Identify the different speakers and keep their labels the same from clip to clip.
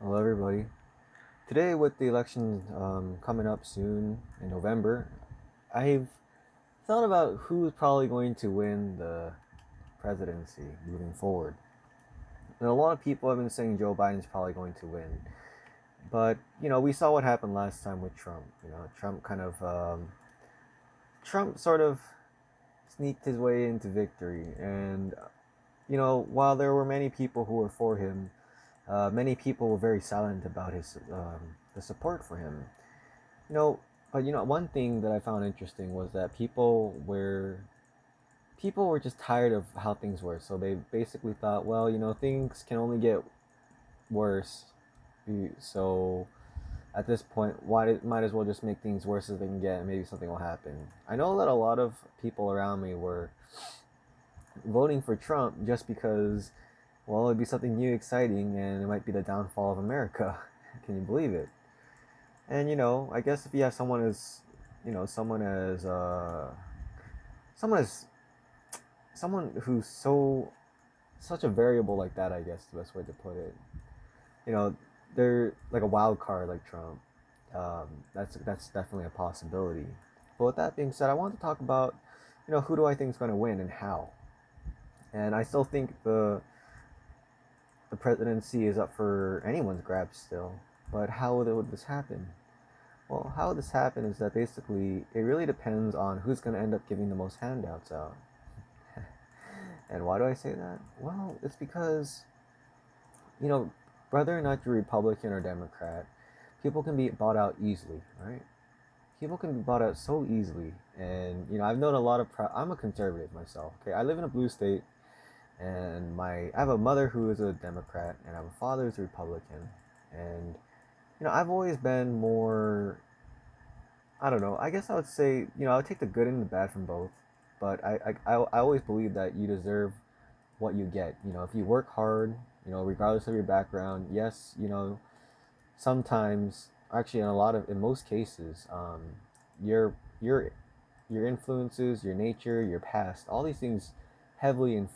Speaker 1: Hello, everybody. Today, with the election coming up soon in November, I've thought about who's probably going to win the presidency moving forward. And a lot of people have been saying Joe Biden's probably going to win, but we saw what happened last time with Trump. Trump sort of sneaked his way into victory, and while there were many people who were for him, many people were very silent about his the support for him. You know, but one thing that I found interesting was that people were just tired of how things were. So they basically thought, well, things can only get worse. So at this point, might as well just make things worse as they can get, and maybe something will happen. I know that a lot of people around me were voting for Trump just because, well, it'd be something new, exciting, and it might be the downfall of America. Can you believe it? And I guess if you have you know, someone as someone as someone who's such a variable like that, I guess the best way to put it. You know, they're like a wild card like Trump. That's definitely a possibility. But with that being said, I want to talk about, who do I think is going to win and how. And I still think the presidency is up for anyone's grab still. But how would this happen? Well, how this happen is that basically it really depends on who's going to end up giving the most handouts out. And why do I say that? Well, it's because, you know, whether or not you're Republican or Democrat, people can be bought out easily, right? People can be bought out so easily. And, I've known a lot of, I'm a conservative myself, okay? I live in a blue state, and I have a mother who is a Democrat, and I have a father who's a Republican. And, I've always been more, I don't know. I guess I would say, I would take the good and the bad from both. But I always believe that you deserve what you get. If you work hard, regardless of your background, yes, sometimes, actually, in most cases, your your your influences, your nature, your past, all these things heavily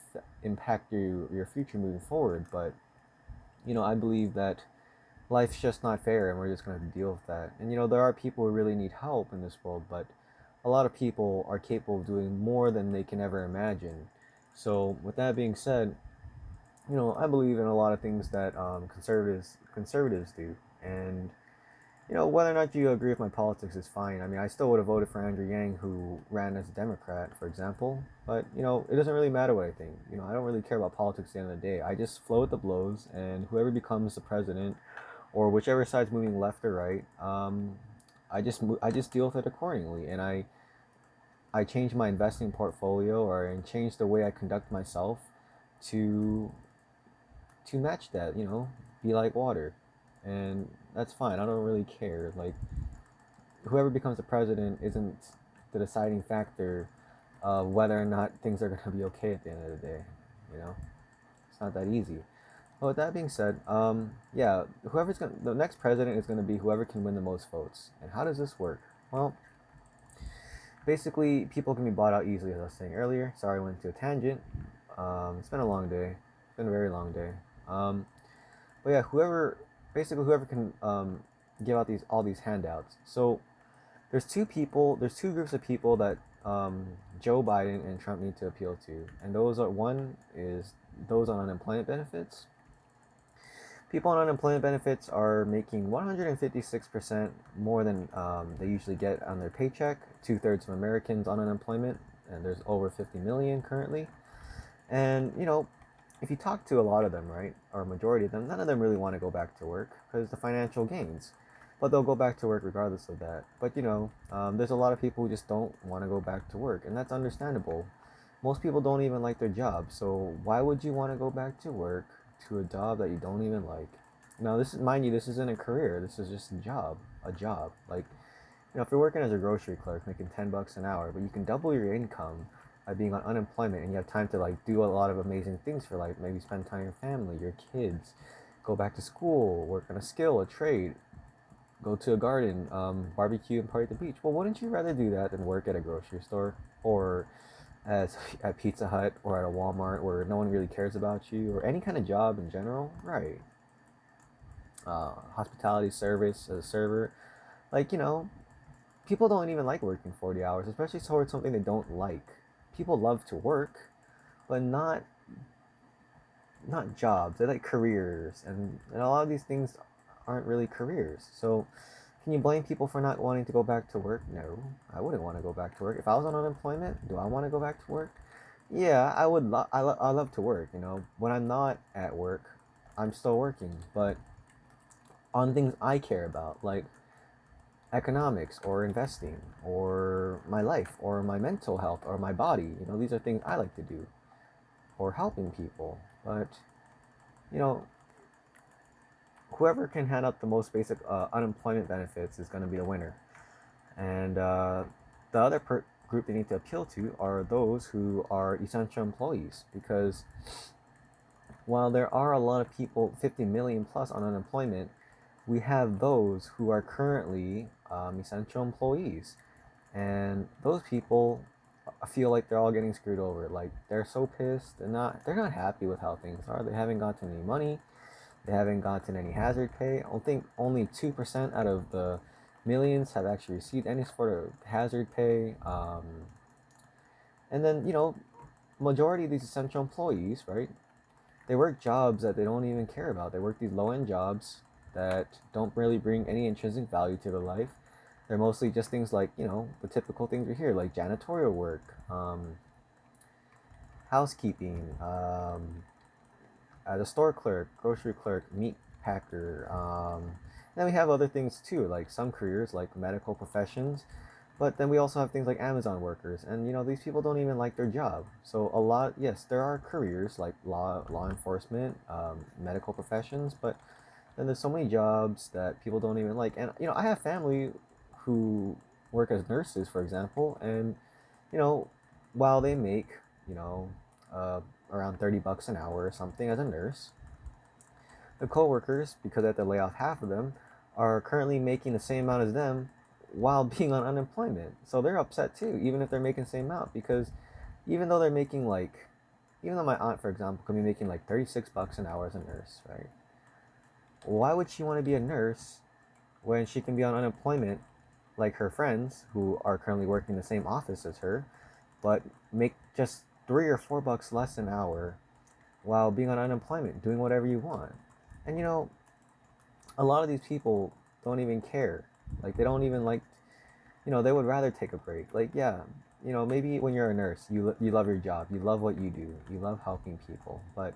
Speaker 1: impact your future moving forward. But I believe that life's just not fair, and we're just going to have to deal with that. And there are people who really need help in this world, but a lot of people are capable of doing more than they can ever imagine. So with that being said, I believe in a lot of things that conservatives do. And whether or not you agree with my politics is fine. I mean, I still would have voted for Andrew Yang, who ran as a Democrat, for example. But it doesn't really matter what I think. I don't really care about politics at the end of the day. I just flow with the blows, and whoever becomes the president, or whichever side's moving left or right, I just deal with it accordingly, and I change my investing portfolio, or I change the way I conduct myself to match that. Be like water, and that's fine. I don't really care. Like, whoever becomes the president isn't the deciding factor of whether or not things are going to be okay at the end of the day. You know, it's not that easy. But with that being said, yeah, the next president is going to be whoever can win the most votes. And how does this work? Well, basically, people can be bought out easily, as I was saying earlier. Sorry, I went into a tangent. It's been a long day. It's been a very long day. But yeah, whoever can give out all these handouts. So there's two groups of people that Joe Biden and Trump need to appeal to, and one is those on unemployment benefits. People on unemployment benefits are making 156% more than they usually get on their paycheck. Two-thirds of Americans on unemployment, and there's over 50 million currently. And if you talk to a lot of them, right, or a majority of them, none of them really want to go back to work because the financial gains. But they'll go back to work regardless of that. But there's a lot of people who just don't want to go back to work, and that's understandable. Most people don't even like their job, so why would you want to go back to work to a job that you don't even like? Now, mind you, this isn't a career. This is just a job. Like, if you're working as a grocery clerk, making $10 an hour, but you can double your income by being on unemployment, and you have time to like do a lot of amazing things for life. Maybe spend time with your family, your kids, go back to school, work on a skill, a trade, go to a garden, barbecue and party at the beach. Well, wouldn't you rather do that than work at a grocery store, or at Pizza Hut, or at a Walmart where no one really cares about you, or any kind of job in general? Right. hospitality service as a server. Like, people don't even like working 40 hours, especially towards something they don't like. People love to work, but not jobs. They like careers, and a lot of these things aren't really careers. So, can you blame people for not wanting to go back to work? No, I wouldn't want to go back to work. If I was on unemployment, do I want to go back to work? Yeah, I would. I love to work. When I'm not at work, I'm still working, but on things I care about, like economics or investing or my life or my mental health or my body. These are things I like to do, or helping people. But you know, whoever can hand out the most basic unemployment benefits is going to be the winner. And the other group they need to appeal to are those who are essential employees, because while there are a lot of people, 50 million plus, on unemployment, we have those who are currently essential employees. And those people feel like they're all getting screwed over. Like, they're so pissed. They're not happy with how things are. They haven't gotten any money. They haven't gotten any hazard pay. I think only 2% out of the millions have actually received any sort of hazard pay. And then, majority of these essential employees, right? They work jobs that they don't even care about. They work these low-end jobs that don't really bring any intrinsic value to their life. They're mostly just things like, the typical things we hear, like janitorial work, housekeeping, as a store clerk, grocery clerk, meat packer. Then we have other things too, like some careers, like medical professions. But then we also have things like Amazon workers, and these people don't even like their job. So yes, there are careers like law enforcement, medical professions, but then there's so many jobs that people don't even like. And I have family who work as nurses, for example, and you know, while they make you know uh, around $30 an hour or something as a nurse, the coworkers, because they have to lay off half of them, are currently making the same amount as them while being on unemployment. So they're upset too, even if they're making the same amount, because even though they're making like, even though my aunt, for example, could be making like $36 an hour as a nurse, right? Why would she want to be a nurse when she can be on unemployment like her friends who are currently working the same office as her, but make just $3 or $4 less an hour while being on unemployment, doing whatever you want? And a lot of these people don't even care. Like, they don't even like, they would rather take a break. Like, yeah, maybe when you're a nurse, you love your job, you love what you do, you love helping people, but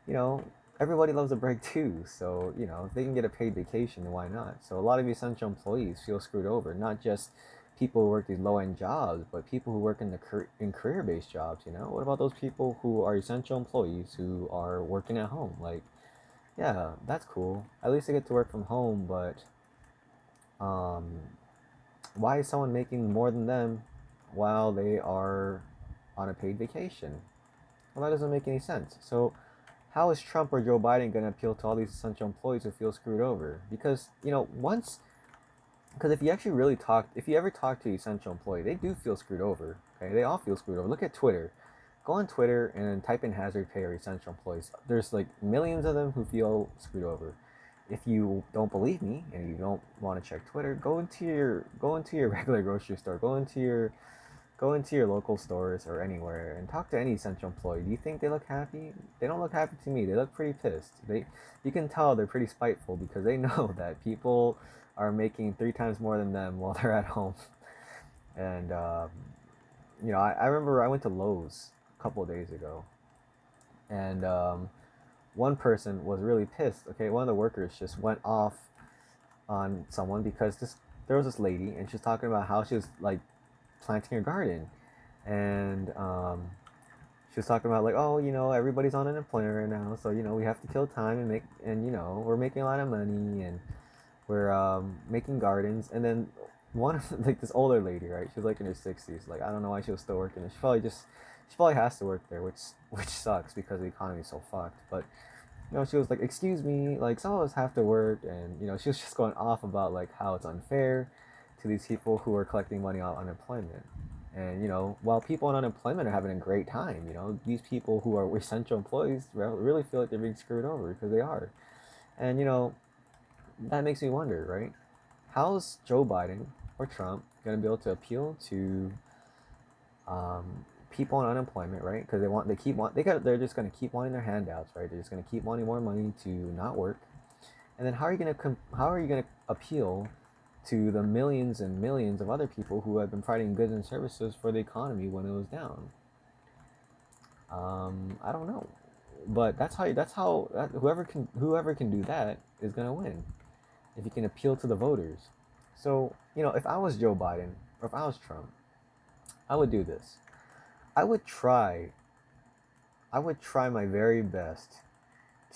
Speaker 1: you know, everybody loves a break too. So, if they can get a paid vacation, then why not? So a lot of essential employees feel screwed over, not just people who work these low end jobs, but people who work in career based jobs. What about those people who are essential employees who are working at home? Like, yeah, that's cool. At least they get to work from home, but um, why is someone making more than them while they are on a paid vacation? Well, that doesn't make any sense. So, how is Trump or Joe Biden going to appeal to all these essential employees who feel screwed over? Because, because if you ever talk to an essential employee, they do feel screwed over. Okay, they all feel screwed over. Look at Twitter. Go on Twitter and type in hazard pay or essential employees. There's like millions of them who feel screwed over. If you don't believe me and you don't want to check Twitter, go into your regular grocery store. Go into your local stores or anywhere and talk to any essential employee. Do you think they look happy? They don't look happy to me. They look pretty pissed. You can tell they're pretty spiteful because they know that people are making 3 times more than them while they're at home. And I remember I went to Lowe's a couple of days ago, and one person was really pissed. Okay, one of the workers just went off on someone because there was this lady, and she's talking about how she was like planting her garden, and she was talking about like, oh, everybody's on unemployment right now, so we have to kill time and we're making a lot of money, and we're making gardens. And then one of like this older lady, right? She was like in her 60s. Like, I don't know why she was still working. She probably has to work there, which sucks because the economy's so fucked. But she was like, excuse me, like some of us have to work, and she was just going off about like how it's unfair to these people who are collecting money on unemployment. And while people on unemployment are having a great time, these people who are essential employees really feel like they're being screwed over because they are. And that makes me wonder, right? How's Joe Biden or Trump going to be able to appeal to people on unemployment, right? Because they're just going to keep wanting their handouts, right? They're just going to keep wanting more money to not work. And then how are you going to appeal to the millions and millions of other people who have been providing goods and services for the economy when it was down? I don't know, but whoever can do that is gonna win if you can appeal to the voters. So if I was Joe Biden or if I was Trump, I would do this. I would try. I would try my very best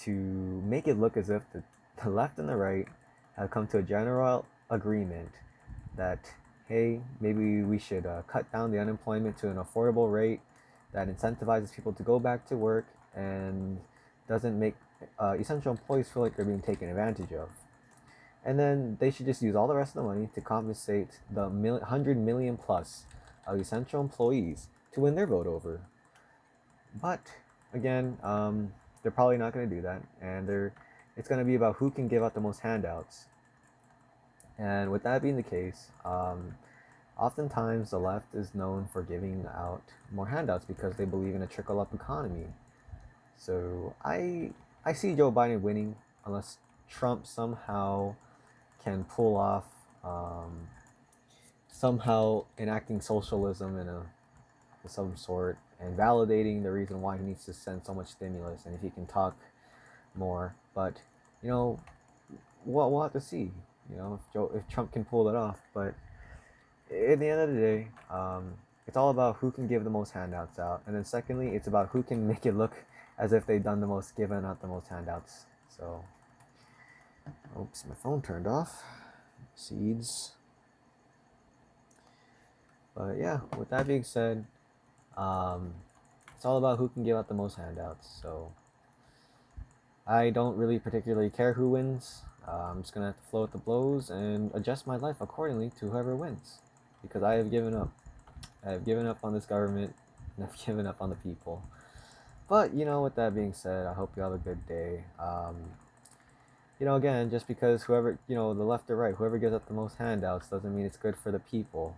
Speaker 1: to make it look as if the left and the right have come to a general agreement that, hey, maybe we should cut down the unemployment to an affordable rate that incentivizes people to go back to work and doesn't make essential employees feel like they're being taken advantage of. And then they should just use all the rest of the money to compensate the 100 million plus of essential employees to win their vote over. But again, they're probably not going to do that, and it's going to be about who can give out the most handouts. And with that being the case, oftentimes the left is known for giving out more handouts because they believe in a trickle up economy. So I see Joe Biden winning unless Trump can pull off somehow enacting socialism in a of some sort and validating the reason why he needs to send so much stimulus and if he can talk more. But you know, we'll have to see. If Trump can pull it off. But at the end of the day, it's all about who can give the most handouts out, and then secondly, it's about who can make it look as if they've done the most, given out the most handouts. So, oops, my phone turned off. Seeds. But yeah, with that being said, um, it's all about who can give out the most handouts. So I don't really particularly care who wins. I'm just gonna have to flow with the blows and adjust my life accordingly to whoever wins, because I have given up. I have given up on this government, and I've given up on the people. But with that being said, I hope you have a good day. Again, just because whoever, the left or right, whoever gives out the most handouts doesn't mean it's good for the people.